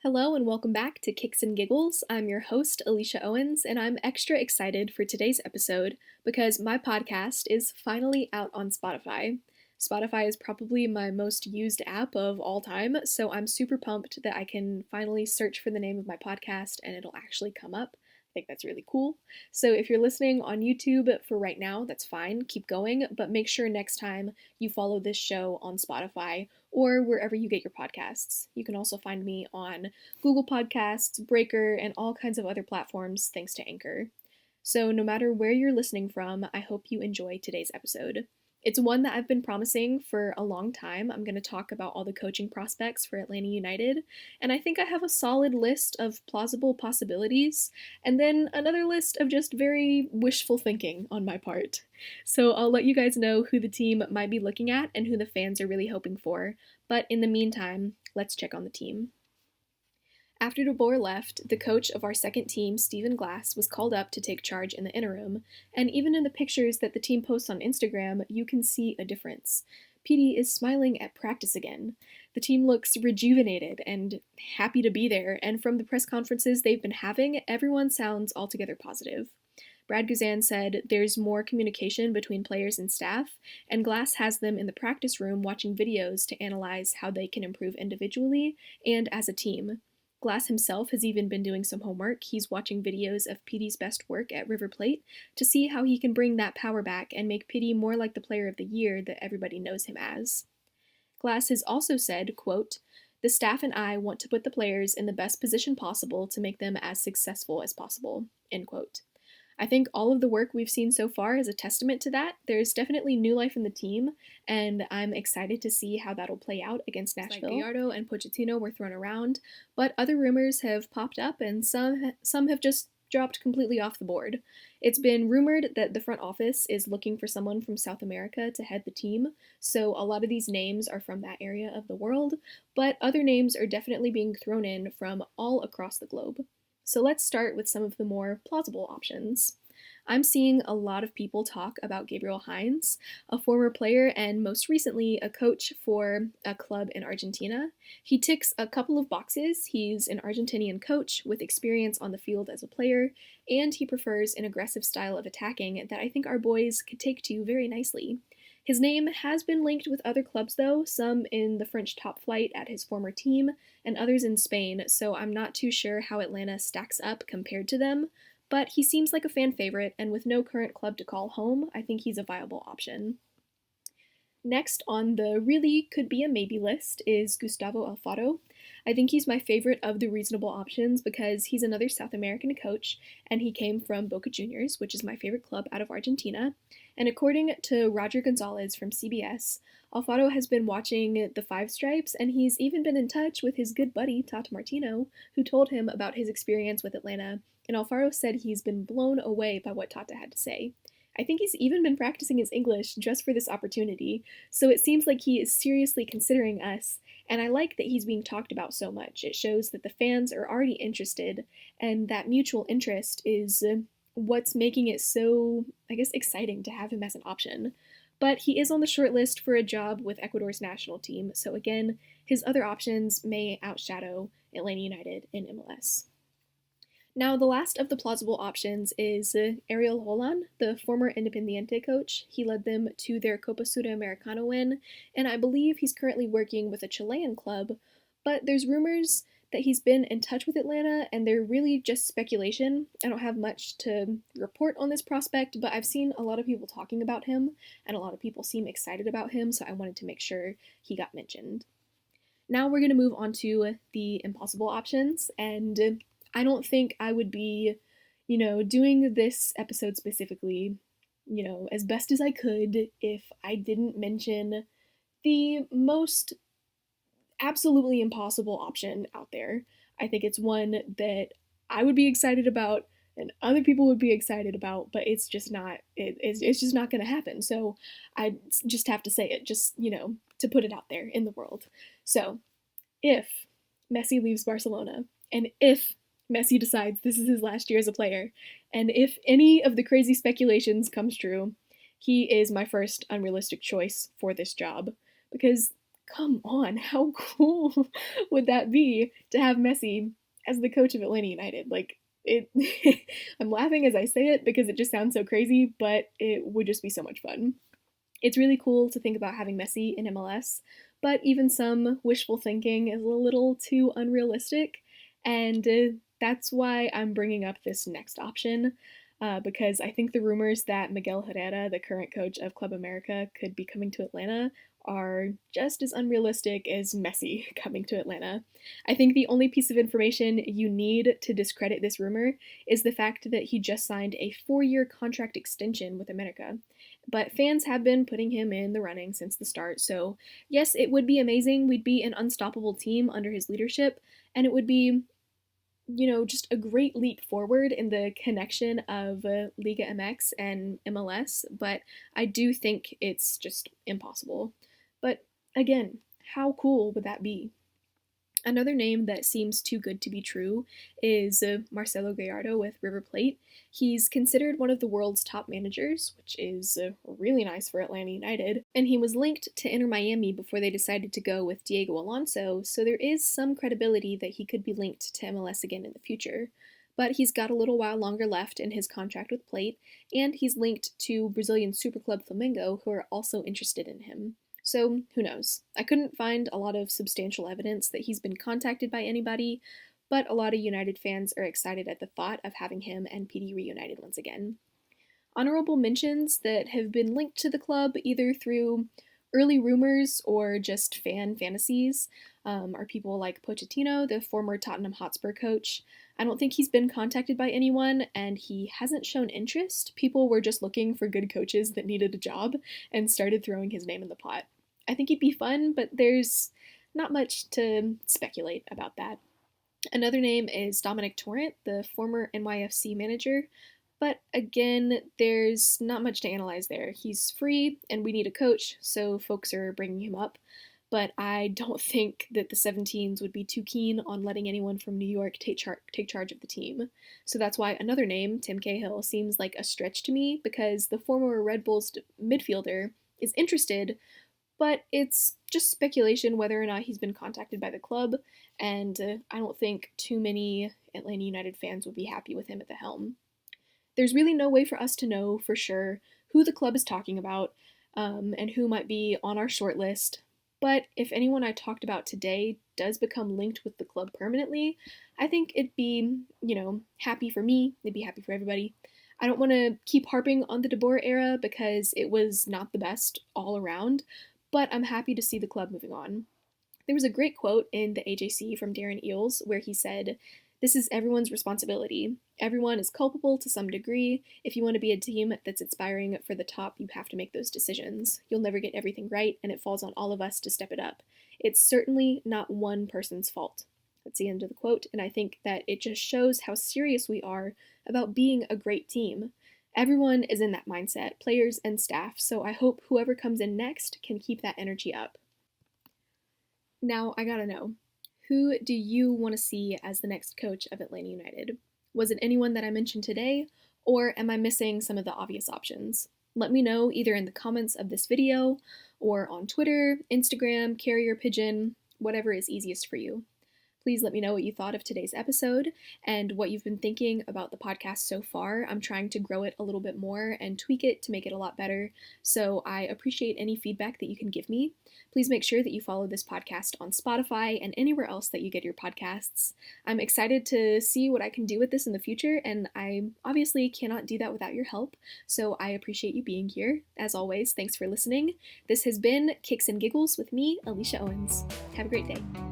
Hello and welcome back to Kicks and Giggles. I'm your host, Alicia Owens, and I'm extra excited for today's episode because my podcast is finally out on Spotify. Spotify is probably my most used app of all time, so I'm super pumped that I can finally search for the name of my podcast and it'll actually come up. I think that's really cool. So if you're listening on YouTube for right now, that's fine, keep going, but make sure next time you follow this show on Spotify or wherever you get your podcasts. You can also find me on Google Podcasts, Breaker, and all kinds of other platforms thanks to Anchor. So no matter where you're listening from, I hope you enjoy today's episode. It's one that I've been promising for a long time. I'm going to talk about all the coaching prospects for Atlanta United, and I think I have a solid list of plausible possibilities, and then another list of just very wishful thinking on my part. So I'll let you guys know who the team might be looking at and who the fans are really hoping for, but in the meantime, let's check on the team. After De Boer left, the coach of our second team, Stephen Glass, was called up to take charge in the interim, and even in the pictures that the team posts on Instagram, you can see a difference. PD is smiling at practice again. The team looks rejuvenated and happy to be there, and from the press conferences they've been having, everyone sounds altogether positive. Brad Guzan said there's more communication between players and staff, and Glass has them in the practice room watching videos to analyze how they can improve individually and as a team. Glass himself has even been doing some homework. He's watching videos of PD's best work at River Plate to see how he can bring that power back and make PD more like the player of the year that everybody knows him as. Glass has also said, quote, "The staff and I want to put the players in the best position possible to make them as successful as possible," end quote. I think all of the work we've seen so far is a testament to that. There's definitely new life in the team, and I'm excited to see how that'll play out against Nashville. Like Gallardo and Pochettino were thrown around, but other rumors have popped up, and some have just dropped completely off the board. It's been rumored that the front office is looking for someone from South America to head the team, so a lot of these names are from that area of the world, but other names are definitely being thrown in from all across the globe. So let's start with some of the more plausible options. I'm seeing a lot of people talk about Gabriel Hines, a former player and most recently a coach for a club in Argentina. He ticks a couple of boxes. He's an Argentinian coach with experience on the field as a player, and he prefers an aggressive style of attacking that I think our boys could take to very nicely. His name has been linked with other clubs though, some in the French top flight at his former team, and others in Spain, so I'm not too sure how Atlanta stacks up compared to them, but he seems like a fan favorite, and with no current club to call home, I think he's a viable option. Next on the really could be a maybe list is Gustavo Alfaro. I think he's my favorite of the reasonable options because he's another South American coach, and he came from Boca Juniors, which is my favorite club out of Argentina. And according to Roger Gonzalez from CBS, Alfaro has been watching the Five Stripes, and he's even been in touch with his good buddy, Tata Martino, who told him about his experience with Atlanta, and Alfaro said he's been blown away by what Tata had to say. I think he's even been practicing his English just for this opportunity, so it seems like he is seriously considering us, and I like that he's being talked about so much. It shows that the fans are already interested, and that mutual interest is what's making it so, I guess, exciting to have him as an option. But he is on the short list for a job with Ecuador's national team, so again, his other options may outshadow Atlanta United in MLS. Now, the last of the plausible options is Ariel Holan, the former Independiente coach. He led them to their Copa Sudamericana win, and I believe he's currently working with a Chilean club, but there's rumors that he's been in touch with Atlanta, and they're really just speculation. I don't have much to report on this prospect, but I've seen a lot of people talking about him, and a lot of people seem excited about him, so I wanted to make sure he got mentioned. Now we're going to move on to the impossible options, and I don't think I would be, doing this episode specifically, as best as I could if I didn't mention the most absolutely impossible option out there. I think it's one that I would be excited about and other people would be excited about, but it's just not, it's just not going to happen. So I just have to say it, just, to put it out there in the world. So if Messi leaves Barcelona, and if Messi decides this is his last year as a player, and if any of the crazy speculations comes true, he is my first unrealistic choice for this job, because come on, how cool would that be to have Messi as the coach of Atlanta United? Like, it, I'm laughing as I say it because it just sounds so crazy, but it would just be so much fun. It's really cool to think about having Messi in MLS, but even some wishful thinking is a little too unrealistic, and that's why I'm bringing up this next option. Because I think the rumors that Miguel Herrera, the current coach of Club America, could be coming to Atlanta are just as unrealistic as Messi coming to Atlanta. I think the only piece of information you need to discredit this rumor is the fact that he just signed a 4-year contract extension with America. But fans have been putting him in the running since the start, so yes, it would be amazing. We'd be an unstoppable team under his leadership, and it would be, just a great leap forward in the connection of Liga MX and MLS, but I do think it's just impossible. But again, how cool would that be? Another name that seems too good to be true is Marcelo Gallardo with River Plate. He's considered one of the world's top managers, which is really nice for Atlanta United, and he was linked to Inter Miami before they decided to go with Diego Alonso, so there is some credibility that he could be linked to MLS again in the future. But he's got a little while longer left in his contract with Plate, and he's linked to Brazilian superclub Flamengo, who are also interested in him. So, who knows? I couldn't find a lot of substantial evidence that he's been contacted by anybody, but a lot of United fans are excited at the thought of having him and PD reunited once again. Honorable mentions that have been linked to the club either through early rumors or just fan fantasies are people like Pochettino, the former Tottenham Hotspur coach. I don't think he's been contacted by anyone, and he hasn't shown interest. People were just looking for good coaches that needed a job and started throwing his name in the pot. I think he'd be fun, but there's not much to speculate about that. Another name is Dominic Torrent, the former NYFC manager, but again, there's not much to analyze there. He's free, and we need a coach, so folks are bringing him up. But I don't think that the 17s would be too keen on letting anyone from New York take charge of the team. So that's why another name, Tim Cahill, seems like a stretch to me, because the former Red Bulls midfielder is interested, but it's just speculation whether or not he's been contacted by the club, and I don't think too many Atlanta United fans would be happy with him at the helm. There's really no way for us to know for sure who the club is talking about and who might be on our short list, but if anyone I talked about today does become linked with the club permanently, I think it'd be, happy for me, it'd be happy for everybody. I don't want to keep harping on the De Boer era because it was not the best all around, but I'm happy to see the club moving on. There was a great quote in the AJC from Darren Eales where he said, "This is everyone's responsibility. Everyone is culpable to some degree. If you want to be a team that's aspiring for the top, you have to make those decisions. You'll never get everything right, and it falls on all of us to step it up. It's certainly not one person's fault." That's the end of the quote, and I think that it just shows how serious we are about being a great team. Everyone is in that mindset, players and staff, so I hope whoever comes in next can keep that energy up. Now, I gotta know, who do you want to see as the next coach of Atlanta United? Was it anyone that I mentioned today, or am I missing some of the obvious options? Let me know either in the comments of this video, or on Twitter, Instagram, Carrier Pigeon, whatever is easiest for you. Please let me know what you thought of today's episode and what you've been thinking about the podcast so far. I'm trying to grow it a little bit more and tweak it to make it a lot better, so I appreciate any feedback that you can give me. Please make sure that you follow this podcast on Spotify and anywhere else that you get your podcasts. I'm excited to see what I can do with this in the future, and I obviously cannot do that without your help, so I appreciate you being here. As always, thanks for listening. This has been Kicks and Giggles with me, Alicia Owens. Have a great day.